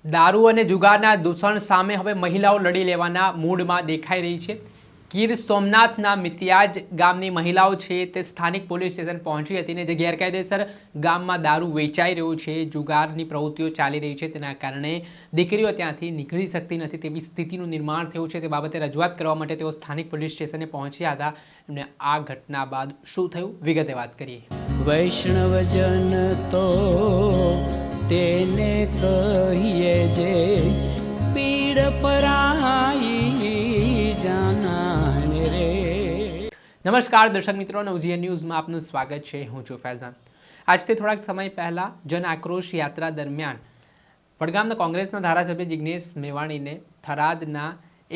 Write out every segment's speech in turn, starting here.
દારૂ અને જુગારના દૂષણ સામે હવે મહિલાઓ લડી લેવાના મૂડમાં દેખાઈ રહી છે. ગીર સોમનાથના મિતિયાજ ગામની મહિલાઓ છે તે સ્થાનિક પોલીસ સ્ટેશન પહોંચી હતી ને જે ગેરકાયદેસર ગામમાં દારૂ વેચાઈ રહ્યો છે, જુગારની પ્રવૃત્તિઓ ચાલી રહી છે, તેના કારણે દીકરીઓ ત્યાંથી નીકળી શકતી નથી તેવી સ્થિતિનું નિર્માણ થયું છે. તે બાબતે રજૂઆત કરવા માટે તેઓ સ્થાનિક પોલીસ સ્ટેશને પહોંચ્યા હતા. અને આ ઘટના બાદ શું થયું વિગતે વાત કરીએ. વૈષ્ણવજન તો તેને કહીએ જે પીડ પરાઈ જાનાને રે. નમસ્કાર દર્શક મિત્રો, નવજીવન ન્યૂઝમાં આપનું સ્વાગત છે. હું છું ફૈઝાન. આજથી થોડાક સમય પહેલા જન આક્રોશ યાત્રા દરમિયાન વડગામના કોંગ્રેસના ધારાસભ્ય જિગ્નેશ મેવાણીને થરાદના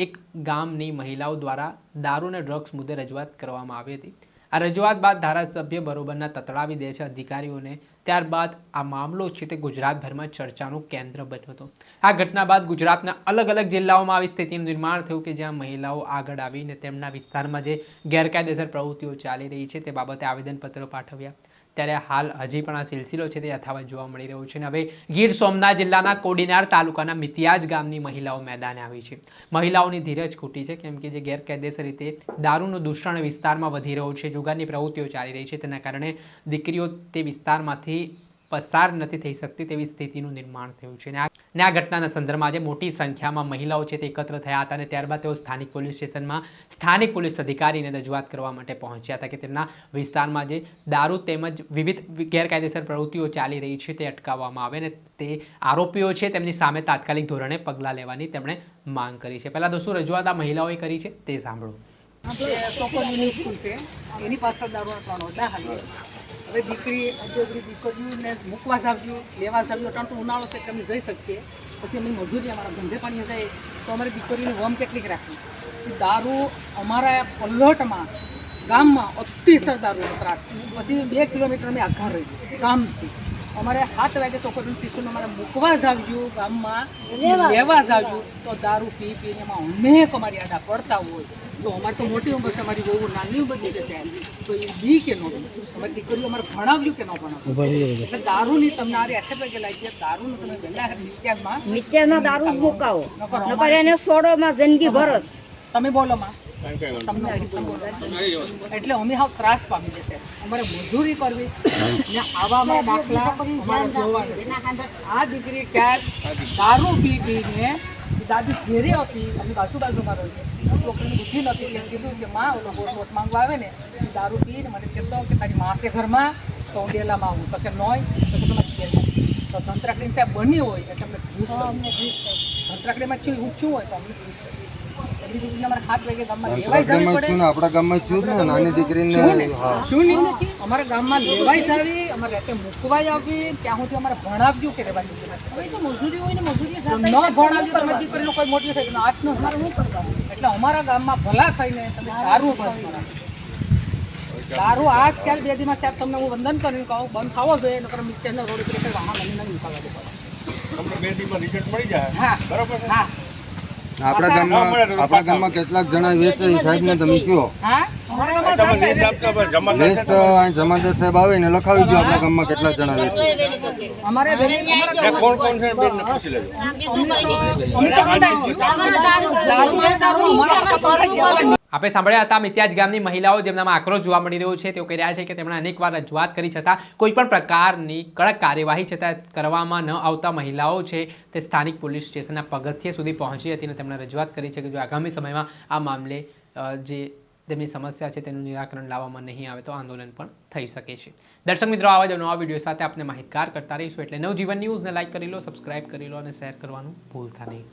એક ગામની મહિલાઓ દ્વારા દારૂ અને ડ્રગ્સ મુદ્દે રજૂઆત કરવામાં આવી હતી. આ રજૂઆત બાદ ધારાસભ્ય બરોબરના તતડાવી દે છે અધિકારીઓને. ત્યારબાદ આ મામલો છે તે ગુજરાતભરમાં ચર્ચાનું કેન્દ્ર બન્યો હતો. આ ઘટના બાદ ગુજરાતના અલગ અલગ જિલ્લાઓમાં આવી સ્થિતિનું નિર્માણ થયું કે જ્યાં મહિલાઓ આગળ આવીને તેમના વિસ્તારમાં જે ગેરકાયદેસર પ્રવૃત્તિઓ ચાલી રહી છે તે બાબતે આવેદનપત્રો પાઠવ્યા. ત્યારે હાલ હજી પણ આ સિલસિલો છે તે યથાવત જોવા મળી રહ્યો છે. અને હવે ગીર સોમનાથ જિલ્લાના કોડીનાર તાલુકાના મિતિયાજ ગામની મહિલાઓ મેદાને આવી છે. મહિલાઓની ધીરજ ખૂટી છે, કેમ કે જે ગેરકાયદેસર રીતે દારૂનું દૂષણ વિસ્તારમાં વધી રહ્યું છે, જુગારની પ્રવૃત્તિઓ ચાલી રહી છે, તેના કારણે દીકરીઓ તે વિસ્તારમાંથી પસાર નથી થઈ શકતી તેવી સ્થિતિનું નિર્માણ થયું છે. ને આ ઘટનાના સંદર્ભમાં આજે મોટી સંખ્યામાં મહિલાઓ છે તે એકત્ર થયા હતા અને ત્યારબાદ તેઓ સ્થાનિક પોલીસ સ્ટેશનમાં સ્થાનિક પોલીસ અધિકારીને રજૂઆત કરવા માટે પહોંચ્યા હતા કે તેમના વિસ્તારમાં જે દારૂ તેમજ વિવિધ ગેરકાયદેસર પ્રવૃત્તિઓ ચાલી રહી છે તે અટકાવવામાં આવે અને તે આરોપીઓ છે તેમની સામે તાત્કાલિક ધોરણે પગલાં લેવાની તેમણે માંગ કરી છે. પહેલાં દોસ્તો રજૂઆત આ મહિલાઓએ કરી છે તે સાંભળો. આપણે સ્કૂલ છે એની પાછળ દારૂના ત્રણ હોતા હાલ. હવે દીકરીઓને મૂકવા જાવ્યું, લેવા જાવ્યું, અટાણ તો ઉનાળો છે એટલે અમે જઈ શકીએ. પછી અમે મજૂરી અમારા ધંધે પાણી જાય તો અમારી દીકરીઓની વમ કેટલીક રાખી. એ દારૂ અમારા પલ્લોટમાં ગામમાં અતિશય દારૂનો ત્રાસ. પછી 2 કિલોમીટર અમે આઘા રહી ગામથી. અમારે 7 વાગે છોકરીનું ટ્યુશન અમારે મૂકવા જાવ્યું, ગામમાં લેવા જાવ્યું તો દારૂ પી પીને એમાં અનેક અમારી આડા પડતા હોય. તો અમારે તો મોટી ઉંમર છે, અમારી બહુ નાની ઉંમર છે તો એ બી કે ન અમારી દીકરીઓ અમારે ભણાવ્યું કે ન ભણાવ્યું. એટલે દારૂની તમને આરે આટલે વાગે લાગી દારૂનું તમે વહેલા નિત્યામાં દારૂ જ મુકાવો નકર એને સોડોમાં જિંદગી ભરત. તમે બોલો માં એટલે અમે હાવ ત્રાસ પામી જશે. અમારે મજૂરી કરવી ને આવા દાખલા અમારે જોવાના. આ દીકરી ક્યાંક દારૂ પી પીને દાદી ઘેરી હતી, અમે બાજુમાં રહીએ. છોકરીની બુદ્ધિ નથી એટલે કીધું કે માં ઓલો વોટ માંગવા આવે ને દારૂ પીને મને કહેતો કે તારી માં છે ઘરમાં તો હું ડેલામાં આવું. તો કે નોય તો કે તમારે ઘેર તો ધંતરાકડી સાહેબ બની હોય એટલે અમને ઘૂસ ધંતરાકડીમાં શું ઊંચું હોય તો અમને ઘૂસ એવી દીકરીને અમારે 7 વાગે ગામમાં લેવાઈ જવી પડે. આપણા ગામમાં છું ને નાની દીકરીને શું નહીં અમારા ગામમાં લેવાઈ જાવી, અમારે રાતે મૂકવાઈ આવી, ત્યાં સુધી અમારે ભણાવ્યું કે રહેવા દીધું. તો મજૂરી હોય ને મજૂરી ન ભણાવ્યું તમારી દીકરીનો કોઈ મોટી થાય તો હાથ ન સારું કરવાનું. એટલે અમારા ગામમાં ભલા થઈને તમે દારૂ બંધ કરો. દારૂ આ ખ્યાલ 2 દિવસ સાહેબ તમને હું વંદન કરીને કહું બંધ થવો જોઈએ. નકર મિક્સરનો રોડ ઉપર વાહન નહીં ઉપાડવા પડે. હા બરોબર. હા આપણા ગામમાં કેટલાક જણા વેચે સાહેબને તમે કહો. લિસ્ટ જમાદાર સાહેબ આવે ને લખાવી દો આપણા ગામમાં કેટલા જણા વેચે. આપણે સાંભળ્યા હતા મિતિયાજ ગામની મહિલાઓ જેમનામાં આક્રોશ જોવા મળી રહ્યો છે. તેઓ કહી રહ્યા છે કે તેમણે અનેકવાર રજૂઆત કરી છતાં કોઈ પણ પ્રકારની કડક કાર્યવાહી છતાં કરવામાં ન આવતા મહિલાઓ છે તે સ્થાનિક પોલીસ સ્ટેશનના પગથિયે સુધી પહોંચી હતી અને તેમણે રજૂઆત કરી છે કે જો આગામી સમયમાં આ મામલે જે તેમની સમસ્યા છે તેનું નિરાકરણ લાવવામાં નહીં આવે તો આંદોલન પણ થઈ શકે છે. દર્શક મિત્રો, આવા જ નવા વિડીયો સાથે આપણે માહિતગાર કરતા રહીશું. એટલે નવજીવન ન્યૂઝને લાઇક કરી લો, સબસ્ક્રાઇબ કરી લો અને શેર કરવાનું ભૂલતા નહીં.